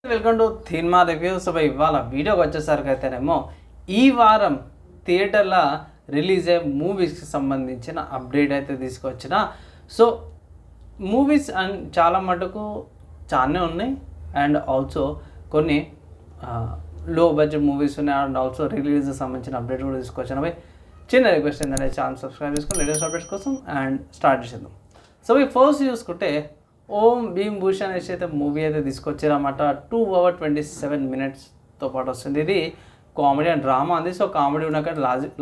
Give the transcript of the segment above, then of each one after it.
Welcome to cinema review. So ఇవాళ వీడియోకి వచ్చేసరికి అయితేనేమో ఈ వారం థియేటర్ల రిలీజ్ అయ్యే మూవీస్కి సంబంధించిన అప్డేట్ అయితే తీసుకొచ్చిన. సో మూవీస్ అండ్ చాలా మటుకు చాలానే ఉన్నాయి అండ్ ఆల్సో కొన్ని లో బడ్జెట్ మూవీస్ ఉన్నాయి అండ్ ఆల్సో రిలీజ్కి సంబంధించిన అప్డేట్ కూడా తీసుకొచ్చిన. పోయి చిన్న రిక్వెస్ట్ ఏంటంటే ఛానల్ సబ్స్క్రైబ్ చేసుకొని లేటెస్ట్ అప్డేట్స్ కోసం అండ్ స్టార్ట్ చేసేద్దాం. సో ఈ ఫస్ట్ చూసుకుంటే ఓం భీమ్ భూషణ్ అనేసి అయితే మూవీ అయితే తీసుకొచ్చారన్నమాట. 2 hours 27 minutesతో పాటు వస్తుంది. ఇది కామెడీ అండ్ డ్రామా ఉంది. సో కామెడీ ఉన్నాక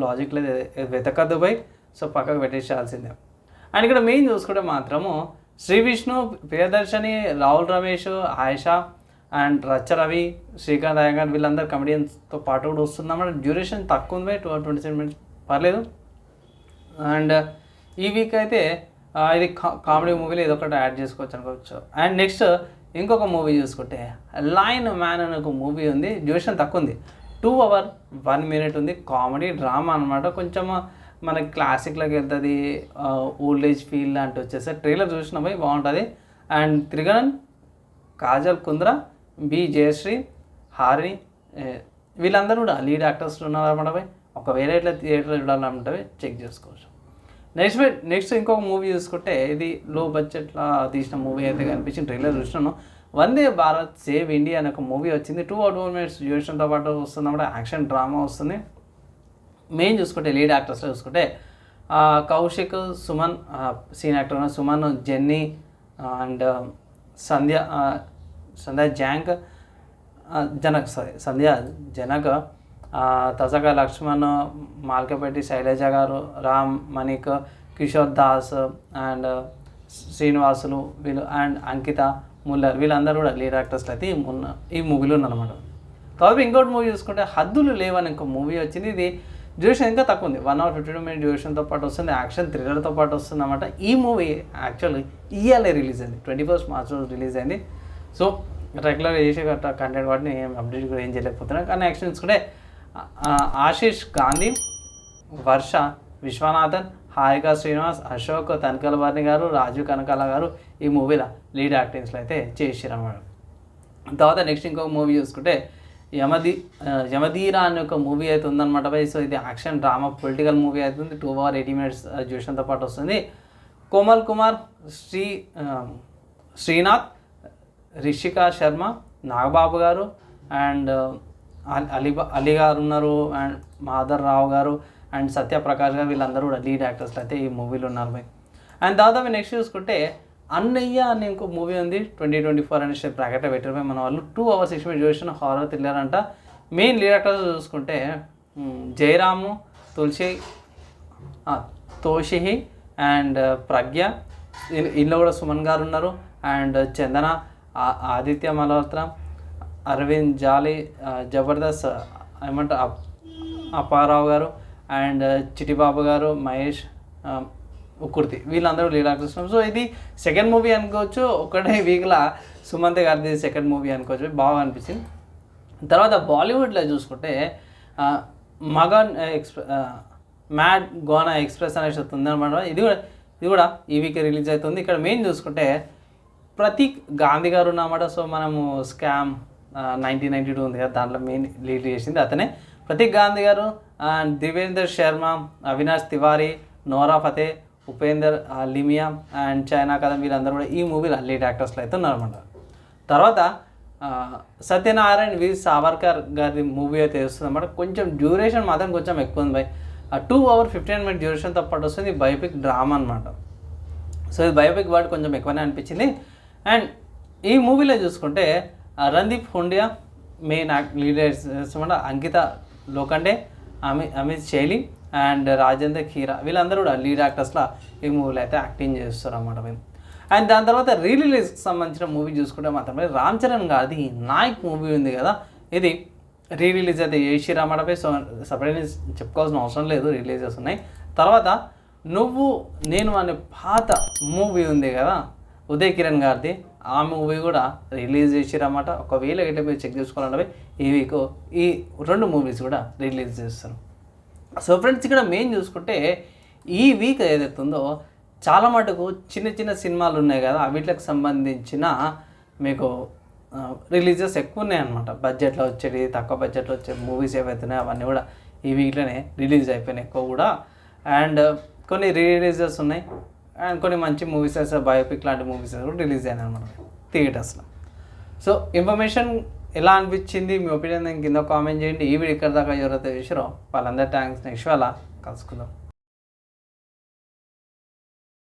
లాజిక్ లేదు, వెతకద్దు పోయి సో పక్కకు పెట్టేసాల్సిందే. అండ్ ఇక్కడ మెయిన్ చూసుకుంటే మాత్రము శ్రీ విష్ణు, ప్రియదర్శిని, రాహుల్ రమేష్, ఆయిషా అండ్ రచ్చ రవి, శ్రీకాంత్ అయ్యంగార్ వీళ్ళందరూ కమెడియన్స్తో పాటు కూడా వస్తుందన్నమాట. డ్యూరేషన్ తక్కువ ఉంది, 2 hours 27 minutes పర్లేదు. అండ్ ఈ వీక్ అయితే ఇది కామెడీ మూవీలో ఏదో ఒకటి యాడ్ చేసుకోవచ్చు అనుకోవచ్చు. అండ్ నెక్స్ట్ ఇంకొక మూవీ చూసుకుంటే లైన్ మ్యాన్ అనే ఒక మూవీ ఉంది. డ్యూరేషన్ తక్కువ ఉంది, 2 hours 1 minute ఉంది. కామెడీ డ్రామా అనమాట. కొంచెం మనకి క్లాసిక్లోకి వెళ్తుంది, ఓల్డ్ ఏజ్ ఫీల్ లాంటి వచ్చేసి ట్రైలర్ చూసిన పోయి బాగుంటుంది. అండ్ త్రిగణన్, కాజల్ కుంద్రా, బి జయశ్రీ, హారిణి వీళ్ళందరూ కూడా లీడ్ యాక్టర్స్ ఉన్నారన్నమాట. పోయి ఒకవేళ ఇట్లా థియేటర్లో చూడాలంటే చెక్ చేసుకోవచ్చు. నెక్స్ట్ ఇంకొక మూవీ చూసుకుంటే ఇది లో బడ్జెట్లో తీసిన మూవీ అయితే కనిపించింది. ట్రైలర్ చూసినాను. వందే భారత్ సేవ్ ఇండియా అనే ఒక మూవీ వచ్చింది. 2 hours 2 minutes డ్యూరేషన్తో పాటు వస్తుంది అన్నమాట. యాక్షన్ డ్రామా వస్తుంది. మెయిన్ చూసుకుంటే లీడ్ యాక్టర్స్లో చూసుకుంటే కౌశిక్, సుమన్ సీన్ యాక్టర్ సుమన్, జెన్నీ అండ్ సంధ్య జనక్, తసక లక్ష్మణ్, మాల్కపేటి శైలజ గారు, రామ్ మణిక్, కిషోర్ దాస్ అండ్ శ్రీనివాసులు వీళ్ళు అండ్ అంకిత ముల్లర్ వీళ్ళందరూ కూడా లీడ్ యాక్టర్స్లో అయితే ఈ మూవీలో ఉన్నారన్నమాట. తర్వాత ఇంకోటి మూవీ చూసుకుంటే హద్దులు లేవని ఇంకో మూవీ వచ్చింది. ఇది డ్యూరేషన్ ఇంకా తక్కువ ఉంది, 1 hours 52 minutes డ్యూరేషన్తో పాటు వస్తుంది. యాక్షన్ థ్రిల్లర్తో పాటు వస్తుంది అన్నమాట. ఈ మూవీ యాక్చువల్లీ ఇయర్లే రిలీజ్ అయింది, 21st March రిలీజ్ అయింది. సో రెగ్యులర్ చేసే కంటెంట్ వాటిని ఏం అప్డేట్ కూడా ఏం చేయలేకపోతున్నాను. కానీ యాక్షన్ చూసుకుంటే ఆశీష్ గాంధీ, వర్ష, విశ్వనాథన్, హారిక శ్రీనివాస్, అశోక్ తనకలవర్ణి గారు, రాజీవ్ కనకాల గారు ఈ మూవీలో లీడ్ యాక్టింగ్స్లో అయితే చేసారన్నమాట. తర్వాత నెక్స్ట్ ఇంకొక మూవీ చూసుకుంటే యమధీరా అనే ఒక మూవీ అయితే ఉందన్నమాట. సో ఇది యాక్షన్ డ్రామా పొలిటికల్ మూవీ అవుతుంది. 2 hours 80 minutes డ్యూరేషన్తో పాటు వస్తుంది. కోమల్ కుమార్, శ్రీనాథ్, రిషికా శర్మ, నాగబాబు గారు అండ్ అలీ గారు ఉన్నారు అండ్ మాధర్ రావు గారు అండ్ సత్యప్రకాష్ గారు వీళ్ళందరూ కూడా లీడ్ యాక్టర్స్లో అయితే ఈ మూవీలో ఉన్నారు బై. అండ్ దాదాపు నెక్స్ట్ చూసుకుంటే అన్నయ్య అనే ఇంకో మూవీ ఉంది, 2024 అనేసి బ్రాకెట్లో పెట్టారు మన వాళ్ళు. 2 hours 6 minutes duration, horror thriller అంట. మెయిన్ లీడ్ యాక్టర్స్ చూసుకుంటే జయరాము, తోషిహి అండ్ ప్రజ్ఞ, ఇందులో కూడా సుమన్ గారు ఉన్నారు అండ్ చందన, ఆదిత్య మల్హోత్రా, అరవింద్ జాలి, జబర్దస్త్ ఏమంటారు అప్పారావు గారు అండ్ చిటిబాబు గారు, మహేష్ ఉక్కుర్తి వీళ్ళందరూ లీడ్ యాక్టర్స్. సో ఇది సెకండ్ మూవీ అనుకోవచ్చు, ఒకటే వీక్లో సుమంత్ గారిది సెకండ్ మూవీ అనుకోవచ్చు. బాగా అనిపించింది. తర్వాత బాలీవుడ్లో చూసుకుంటే మగన్ మ్యాడ్ గోనా ఎక్స్ప్రెస్ అనేసి వస్తుంది అనమాట. ఇది కూడా ఈ వీక్ రిలీజ్ అవుతుంది. ఇక్కడ మెయిన్ చూసుకుంటే ప్రతీక్ గాంధీ గారు ఉన్నమాట. సో మనము స్కామ్ 1992 ఉంది కదా, దాంట్లో మెయిన్ లీడ్ చేసింది అతనే, Prateek Gandhi garu and Devender Sharma, Avinash Tiwari, Nora Fateh, Upender Limiya and చైనా కదం వీళ్ళందరూ కూడా ఈ మూవీలో లీడ్ యాక్టర్స్లో అయితే ఉన్నారన్నమాట. తర్వాత సత్యనారాయణ వి సావర్కర్ గారి మూవీ అయితే వస్తుంది అన్నమాట. కొంచెం డ్యూరేషన్ మాత్రం కొంచెం ఎక్కువ ఉంది బై, 2 hours 15 minutes డ్యూరేషన్తో పాటు వస్తుంది. బయోపిక్ డ్రామా అనమాట. సో ఇది బయోపిక్ వర్డ్ కొంచెం ఎక్కువనే అనిపించింది. అండ్ ఈ మూవీలో చూసుకుంటే రణదీప్ హుండియా మెయిన్ లీడర్స్ అనమాట. అంకిత లోకండే, అమిత్ శైలి అండ్ రాజేందర్ ఖీరా వీళ్ళందరూ కూడా లీడ్ యాక్టర్స్లో ఈ మూవీలో అయితే యాక్టింగ్ చేస్తారు అన్నమాట మేము. అండ్ దాని తర్వాత రిలీజ్కి సంబంధించిన మూవీ చూసుకుంటే మాత్రమే రామ్ చరణ్ గారిది నాయక్ మూవీ ఉంది కదా, ఇది రిలీజ్ అయితే చేసిర్రు అన్నమాట. సో సపరేట్ చెప్పుకోవాల్సిన అవసరం లేదు, రిలీజెస్ ఉన్నాయి. తర్వాత నువ్వు నేను అనే పాత మూవీ ఉంది కదా ఉదయ్ కిరణ్ గారిది, ఆ మూవీ కూడా రిలీజ్ చేసిరన్నమాట. ఒకవేళ ఎట్లా మీరు చెక్ చేసుకోవాలంటే ఈ వీక్ ఈ 2 మూవీస్ కూడా రిలీజ్ చేస్తారు. సో ఫ్రెండ్స్ ఇక్కడ మెయిన్ చూసుకుంటే ఈ వీక్ ఏదైతుందో చాలా మటుకు చిన్న చిన్న సినిమాలు ఉన్నాయి కదా, వీటికి సంబంధించిన మీకు రిలీజెస్ ఎక్కువ ఉన్నాయి అనమాట. బడ్జెట్లో వచ్చేవి, తక్కువ బడ్జెట్లో వచ్చే మూవీస్ ఏవైతున్నాయో అవన్నీ కూడా ఈ వీక్లోనే రిలీజ్ అయిపోయినాయి ఎక్కువ కూడా. అండ్ కొన్ని రిలీజెస్ ఉన్నాయి అండ్ కొన్ని మంచి మూవీస్ బయోపిక్ లాంటి మూవీస్ కూడా రిలీజ్ అయినాయి అనమాట థియేటర్స్లో. సో ఇన్ఫర్మేషన్ ఎలా అనిపించింది, మీ ఒపీనియన్ కింద కామెంట్ చేయండి. ఈ వీడియో ఇక్కడ దాకా ఎవరైతే చూసారో వాళ్ళందరూ థ్యాంక్స్. నెక్స్ట్ అలా కలుసుకుందాం.